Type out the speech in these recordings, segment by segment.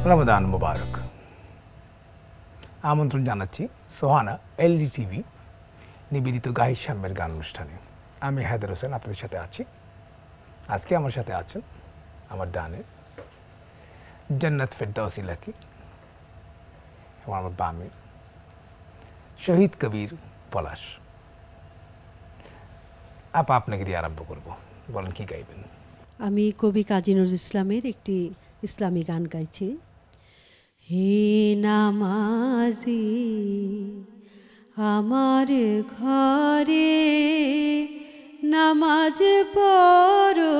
রমাদান মুবারক। আমন্ত্রণ জানাচ্ছি সোহানা এলডি টিভি নিবেদিত গাহির সাম্যের গান অনুষ্ঠানে। আমি হায়দার হোসেন আপনাদের সাথে আছি। আজকে আমার সাথে আছেন আমার ডানে জান্নাত ফেরদাউসী লাকি এবং আমার বামে শহীদ কবির পলাশ। আপনাকে দিয়ে আরম্ভ করব, বলেন কি গাইবেন? আমি কবি কাজী নজরুল ইসলামের একটি ইসলামী গান গাইছি। হে নামাজি আমার ঘরে নামাজ পড়ো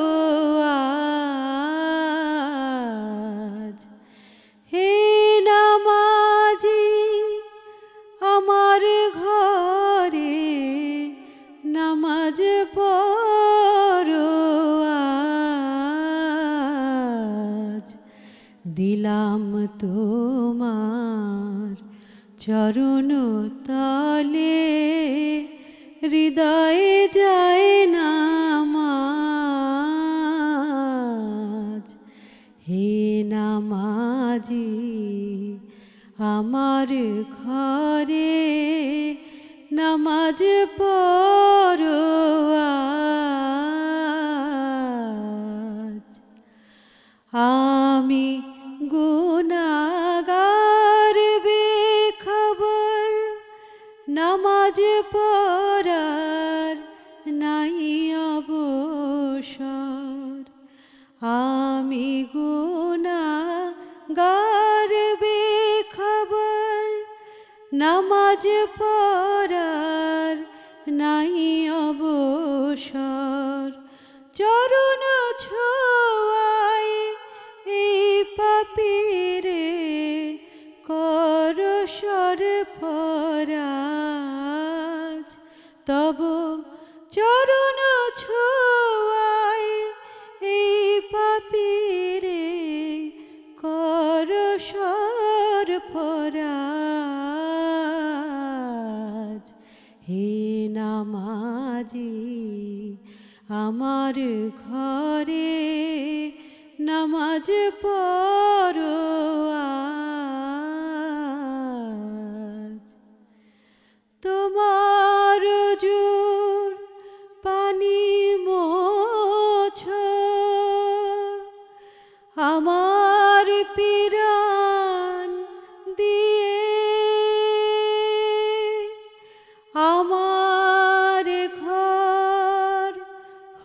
আজ, হে নামাজি আমার ঘরে নামাজ পড়ো আজ, দিলাম তোমার চরণ তলে হৃদয়ে যায় নামাজ, হে নামাজি আমার ঘরে নামাজ পড়ো আজ। আমি গুনাহগার বেখবর, নামাজ পড়ার নাই অবসর। আমি গুনাহগার বেখবর, নামাজ পড়ার নাই অবসর। চরণ ছোঁয়ায় এই পাপীরে কর সরফরাজ, তব চরণ ছোঁয়ায় এই পাপীরে কর সরফরাজ, হে নামাজি আমার ঘরে নামাজ পড়ো আজ। তোমার জোর পানি মোছো আমার পিরান দিয়ে, আমার ঘর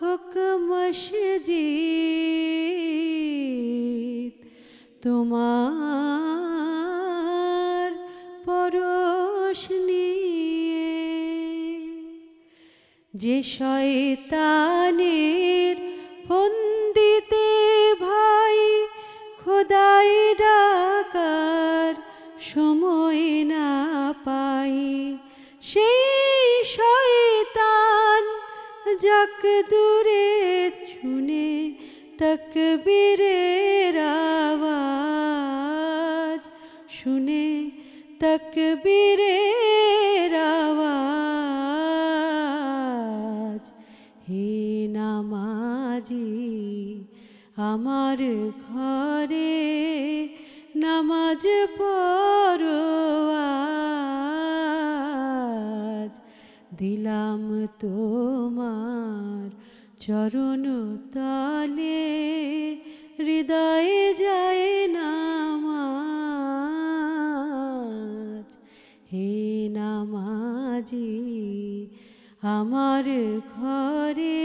হোক মসজিদ, তোমার পরশ নিয়ে। যে শয়তানের ফন্দিতে ভাই খোদাই ডাকার সময় না পাই, সেই শয়তান যাক দূরে শুনে তাকবীরের আওয়াজ, শুনে তাকবীরের আওয়াজ, হে নামাজি আমার ঘরে নামাজ পড়ো আজ, দিলাম তোমার চরণ তলে হৃদয়ে যায় নামাজ, হে নামাজি আমার ঘরে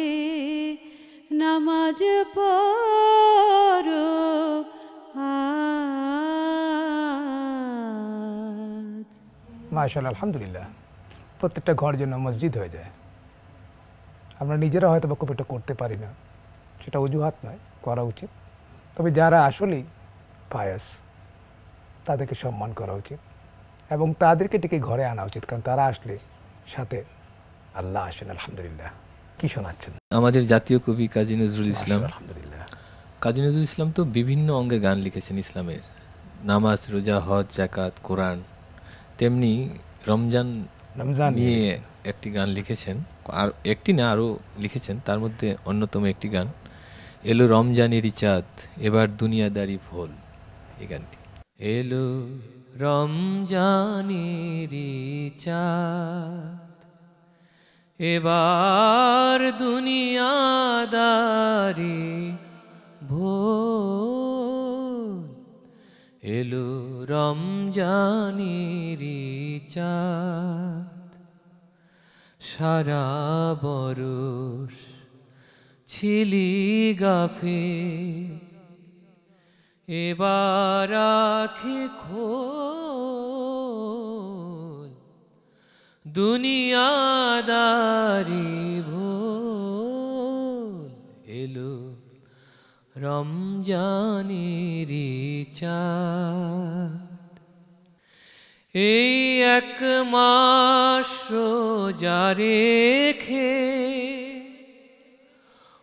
নামাজ পড়ো আজ। মাশাআল্লাহ, আলহামদুলিল্লাহ। প্রত্যেকটা ঘর যেন মসজিদ হয়ে যায়। আমরা নিজেরা হয়তো বা খুব একটা করতে পারি না, সেটা অজুহাত নয়, করা উচিত। তবে যারা আসলেই পায়াস তাদেরকে সম্মান করা উচিত এবং তাদেরকে ডেকে ঘরে আনা উচিত, কারণ তারা আসলে সাথে আল্লাহ আসেন। আলহামদুলিল্লাহ। কি শোনাচ্ছেন? আমাদের জাতীয় কবি কাজী নজরুল ইসলাম। আলহামদুলিল্লাহ। কাজী নজরুল ইসলাম তো বিভিন্ন অঙ্গের গান লিখেছেন ইসলামের, নামাজ, রোজা, হজ, জাকাত, কোরআন। তেমনি রমজান নিয়ে একটি গান লিখেছেন, আর একটি না আরও লিখেছেন। তার মধ্যে অন্যতম একটি গান এলো রমজানেরই চাঁদ এবার দুনিয়াদারি ভোল, এই গানটি। এলো রমজানেরি চাঁদ, এবার দুনিয়াদারি ভোর। এলো রমজানেরি চাঁদ, সারা বরষ ছিলি গাফেল, এবার আঁখি খোল, দুনিয়াদারি ভোল। এলো রমজানেরি চাঁদ, এই এক মাস রোজা রেখে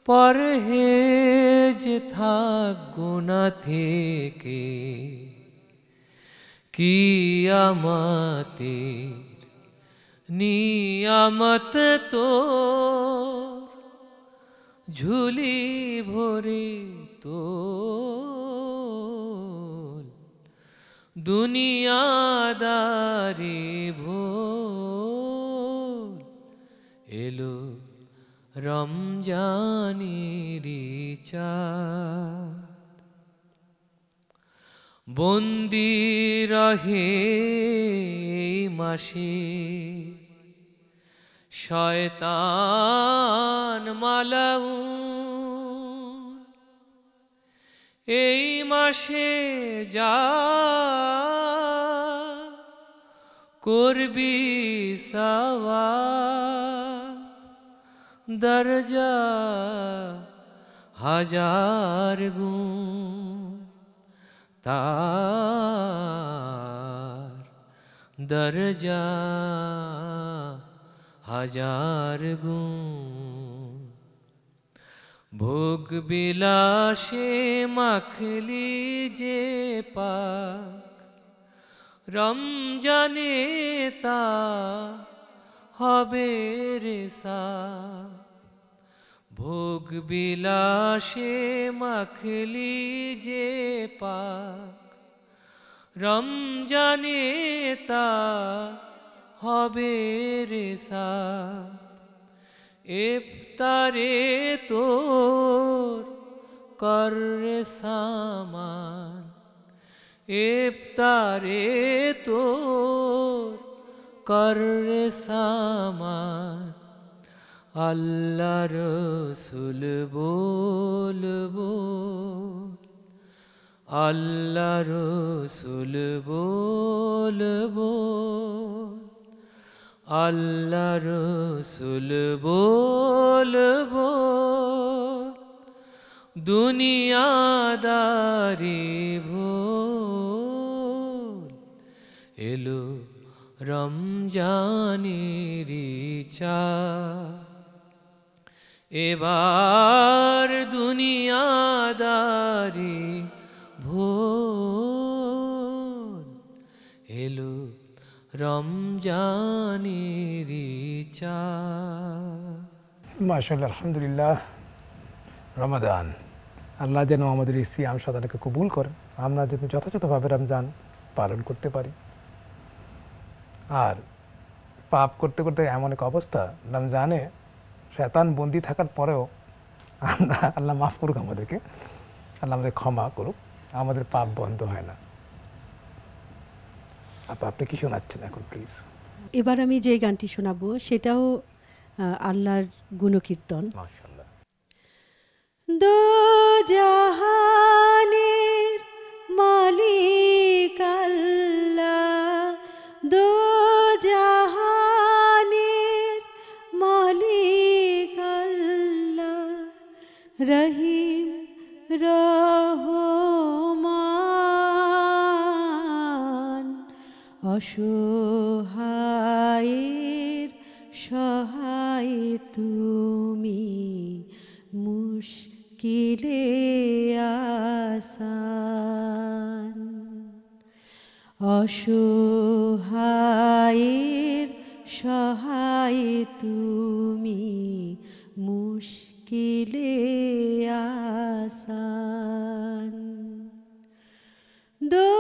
পরহেজ থাক গুনাহ থেকে, কিয়ামতের নিয়ামত তোর ঝুলি ভরে তোল, দুনিয়াদারি ভোল। এলো রমজানেরি চাঁদ, বন্দি রহে এই মাসে শয়তান মালাউন, এই মাসে যা করবি সওয়াব, দরজা হাজার গুণ তার, দরজা হাজার গুণ। ভোগ বিলাসে মাখলি যে পাক, রমজানে তা হবে রে সাফ। ভোগ বিলাসে মাখলি যে পাক, রমজানে তা হবে রে সাফ। ইফতারে তোর কর রে সামান, ইফতারে তোর কর রে সামান। আল্লাহ রসুল বলবো, আল্লাহ রসুল বলবো, আল্লাহ রসুল বলবো, দুনিয়াদারি ভোল। এলো রমজানেরি চাঁদ, এবার দুনিয়াদারি ভোল। এলো রমজানেরি চাঁদ। মাশাআল্লাহ, আলহামদুলিল্লাহ। রমাদান, আল্লাহ যেন আমাদের এই সিয়াম সাধনাকে কবুল করেন, আমরা যেন যথাযথভাবে রমজান পালন করতে পারি। আর পাপ করতে করতে এমন এক অবস্থা, রমজানে শয়তান বন্দি থাকার পরেও আমরা, আল্লাহ মাফ করুক আমাদেরকে, আল্লাহ আমাদের ক্ষমা করুক, আমাদের পাপ বন্ধ হয় না। আপনি কি শোনাচ্ছেন এখন প্লিজ? এবার আমি যে গানটি শোনাবো সেটাও আল্লাহর গুণকীর্তন। মাশাআল্লাহ। দো জাহানের মালিক আল্লাহ, দো জাহানের মালিক আল্লাহ, রহিম রহমান, অসহায়ের সহায় তুমি, মুশকিলে আসান। অসহায়ের সহায় তুমি, মুশকিলে আসান। দো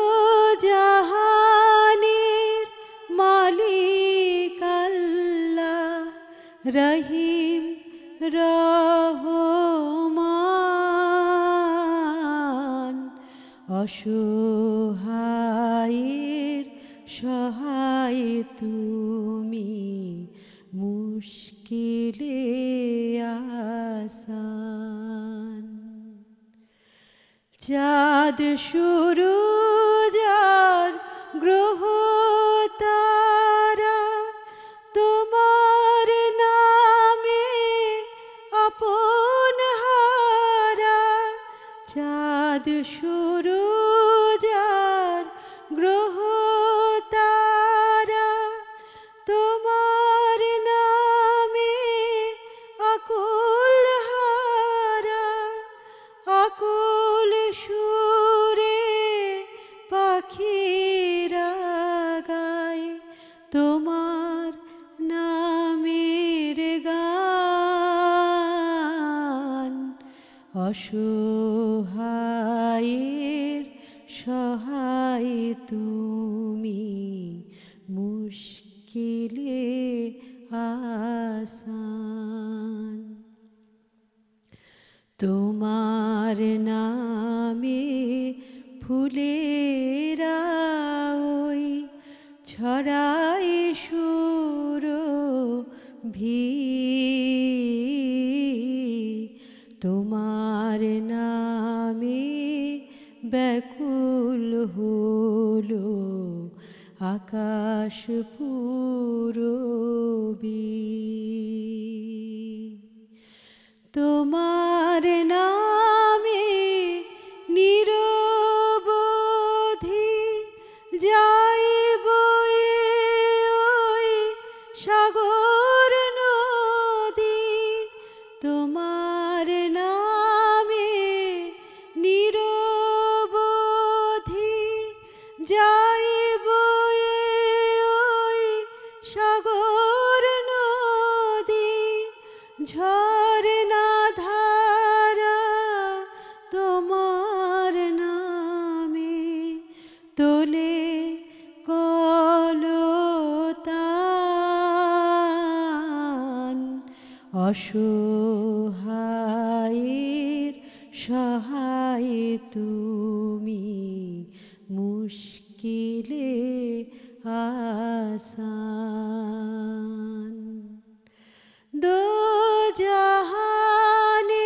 জাহানের মালিক আল্লাহ রহিম রহমান, অসহায়ের সহায় তুমি, মুশকিলে আসান। চাঁদ সূরজ আর গ্রহ তারা তোমার নামে আপন হারা। চাঁদ সূরজ আর গ্রহ তারা তোমার নামে আকুল হারা। আকুল সুরে পাখিরা গায় তোমার নামের গান। অসহায়ের সহায় তুমি, মুশকিলে আসান। তোমার নামে ফুলেরা ওই ছড়াই সুরভি। তোমার নামে ব্যাকুল হলো আকাশ পুরবী। তোমার নামে নিরবধি যাই বয়ে ওই সাগর নদী। তোমার নামে নিরবধি যাই বয়ে ওই সাগর নদী। ঝরনা ধারা তোমার নামে তোলে কলতান। অসহায়ের সহায় তুমি, মুশকিলে আসান। দো জাহানের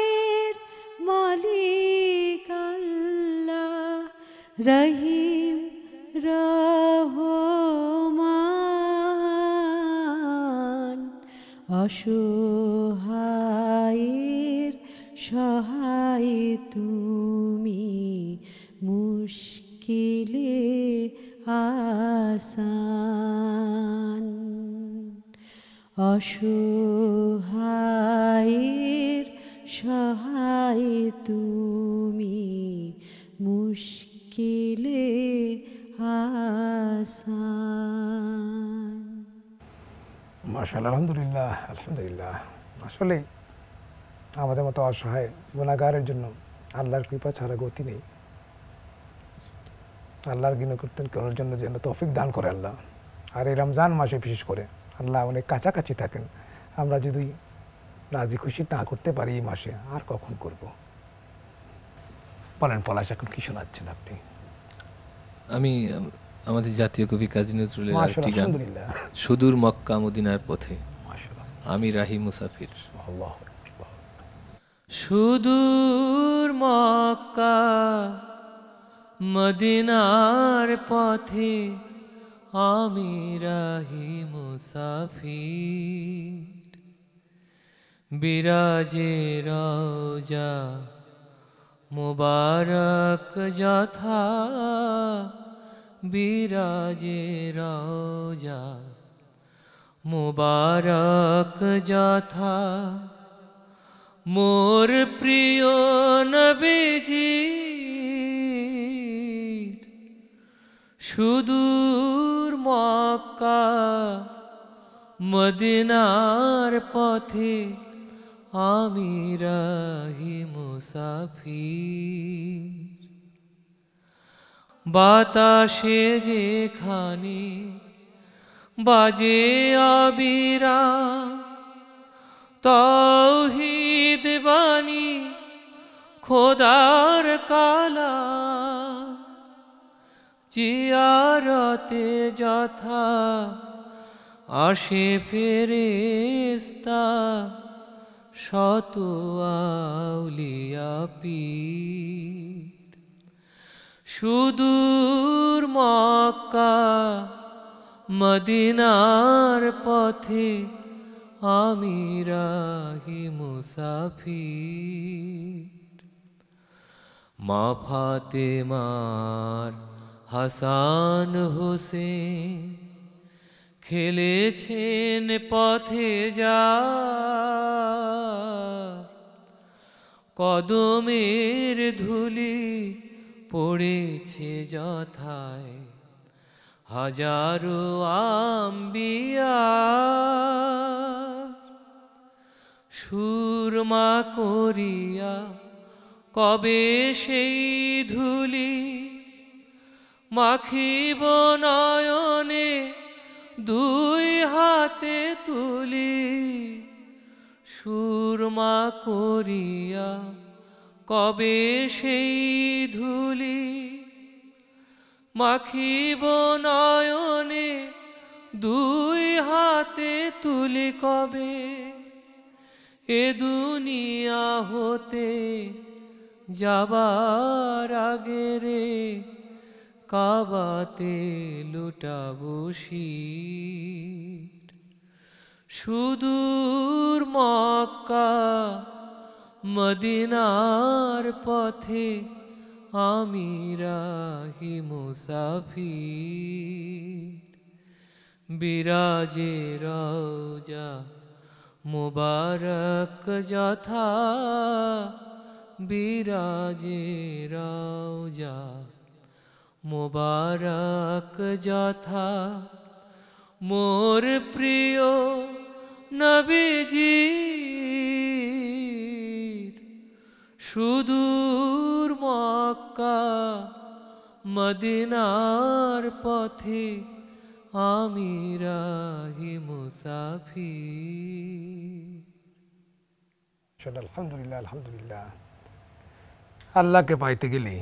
মালিক আল্লাহ রহিম রহমান, অসহায়ের সহায় তুমি, মুশকিলে আসান। অসহায়ের সহায় তুমি, মুশকিলে আসান। মাশাআল্লাহ, আলহামদুলিল্লাহ, আলহামদুলিল্লাহ। আসলে আমাদের মতো অসহায় গুনাহগারের জন্য আল্লাহর কৃপা ছাড়া গতি নেই। আল্লাহর গুণকীর্তন করার জন্য যেন তৌফিক দান করে আল্লাহ। আর এই রমজান মাসে বিশেষ করে আল্লাহ অনেক কাছাকাছি থাকেন। আমরা যদি রাজি খুশি না করতে পারি এই মাসে, আর কখন করব? বলেন পলাশ, এখন কি শোনাচ্ছেন আপনি? আমি আমাদের জাতীয় কবি কাজী নজরুলের আরেকটি গান, আলহামদুলিল্লাহ। সুদূর মক্কা মদিনার পথে মাশাআল্লাহ। আমি রাহি মুসাফির। আল্লাহ সুদূর মক্কা মদিনার পথে আমি রাহি মুসাফির। বিরাজে রওজা মুবারক যথা, বিরাজে রওজা মুবারক যথা। মোর প্রিয় নবীজি সুদূর মক্কা মদিনার পথে আমি রাহি মুসাফির। বাতাসে যেখানে বাজে অবিরাম তাওহীদ বাণী খোদার কালা, জিয়ারতে যথা আসে ফেরেশতা শত আউলিয়া পীর। সুদূর মক্কা মদিনার পথে আমি রাহি মুসাফির। মা ফাতেমার হাসান হোসেন খেলেছেন পথে যা, কদমের ধুলি পড়েছে যথায় হাজারো আম্বিয়া। সুরমা করিয়া কবে সেই ধুলি মাখিব নয়নে দুই হাতে তুলি। সুরমা করিয়া কবে সেই ধুলি মাখিব নয়নে দুই হাতে তুলি কবে। এ দুনিয়া হতে যাবার আগে রে কাবাতে লুটাবো শির। সুদূর মক্কা মদিনার পথে আমি রাহি মুসাফির। বিরাজে রওজা মুবারক যথা, বিরাজে রওজা মুবারক যথা মোর প্রিয় নবীজির। সুদূর মক্কা মদিনার পথে আমি রাহি মুসাফির। আলহামদুলিল্লাহ আলহামদুলিল্লাহ। আল্লাহকে পাইতে গেলে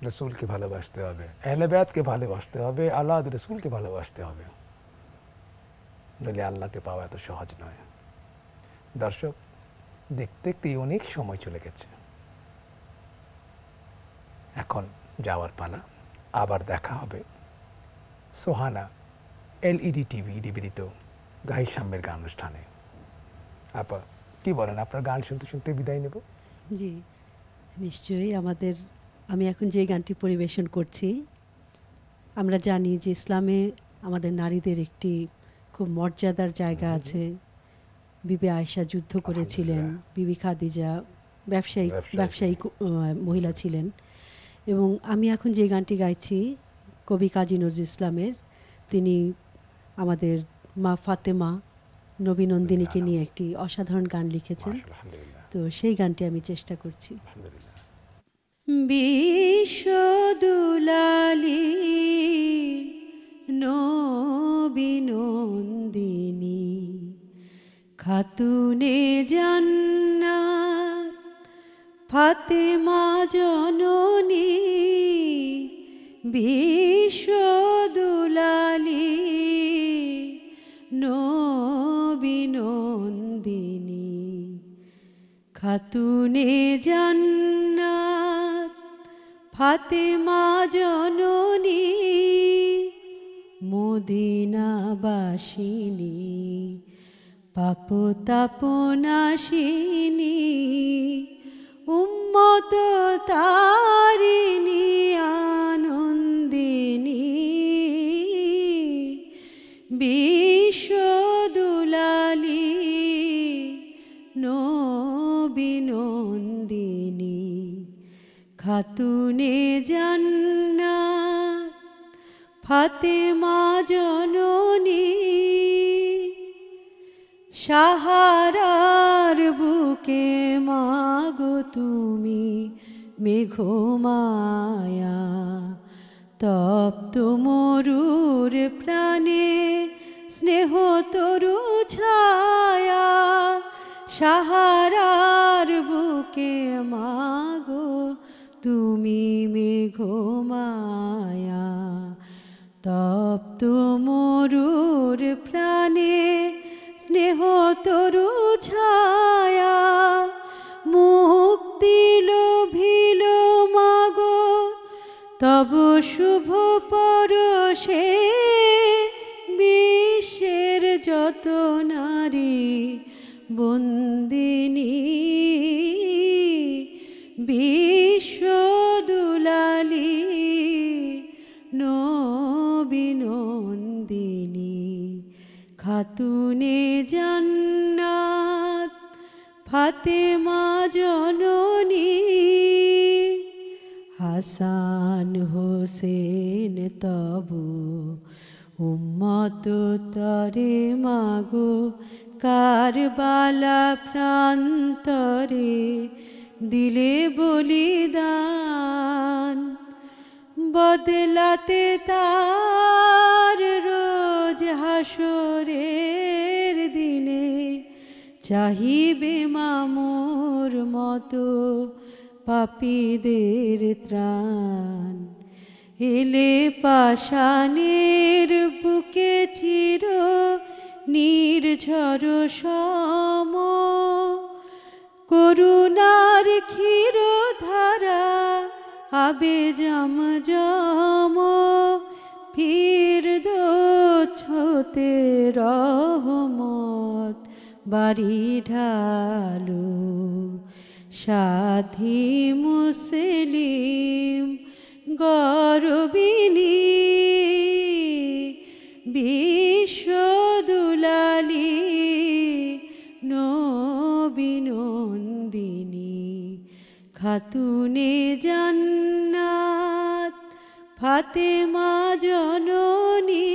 রসুলকে ভালোবাসতে হবে, আহলে বায়াতকে ভালোবাসতে হবে, আল্লাহ রসুলকে ভালোবাসতে হবে, নইলে আল্লাহকে পাওয়া এত সহজ নয়। দর্শক, দেখতে দেখতেই অনেক সময় চলে গেছে, এখন যাওয়ার পালা। আবার দেখা হবে সোহানা LED টিভি নিবেদিত গাহির সাম্যের গান অনুষ্ঠানে। আপা কি বলেন, আপনার গান শুনতে শুনতে বিদায় নেব? জি নিশ্চয়ই। আমি এখন যে গানটি পরিবেশন করছি, আমরা জানি যে ইসলামে আমাদের নারীদের একটি খুব মর্যাদার জায়গা আছে। বিবি আয়েশা যুদ্ধ করেছিলেন, বিবি খাদিজা ব্যবসায়ী মহিলা ছিলেন। এবং আমি এখন যে গানটি গাইছি কবি কাজী নজরুল ইসলামের, তিনি আমাদের মা ফাতেমা নবী নন্দিনীকে নিয়ে একটি অসাধারণ গান লিখেছেন। তো সেই গানটি আমি চেষ্টা করছি। বিশ্বদুলালী নবী নন্দিনী খাতুনে জান্নাত ফাতেমা জননী, বিশ্বদুলালী নবী নন্দিনী খাতুনে জান্নাত ফাতেমা জননী, মদিনাবাসিনী পাপ তাপ নাশিনী, উম্মত তারিণী আনন্দিনী, বিশ্বদুলালী নবী নন্দিনী খাতুনে জান্নাত ফাতেমা জননী, সাহারার বুকে মাগো তুমি মেঘমায়া তপ্ত মরুর প্রাণে স্নেহ তরু ছায়া, সাহারার বুকে মাগো তুমি মেঘমায়া। তপ্ত মরুর প্রাণে স্নেহ তরু ছায়া, মুক্তি লোভিল মাগো তব শুভ পরশে। বিশ্বের যত নারী বন্দিনী, বিশ্ব দুলালী নবীনন্দিনী, খাতুনে জান্নাত ফাতেমা জননী। হাসান হোসেন তবু উম্মত তরে মাগো, কারবালা প্রান্তরে দিলে বলিদান। বদলাতে তার রোজ হাসরের দিনে, চাহিবে মামুর মতো পাপীদের ত্রাণ। এলে পাষাণের বুকে চির নির্ঝর সম, করুণার ক্ষীর ধারা আবে জম জম। ফিরদৌস হতে রহমত বাড়ি ঢালো, সাথী মুসলিম গর্বিনী, বিশ্ব দুলালী নবীনন্দিনী, খাতুনে জান্নাত ফাতেমা জননী।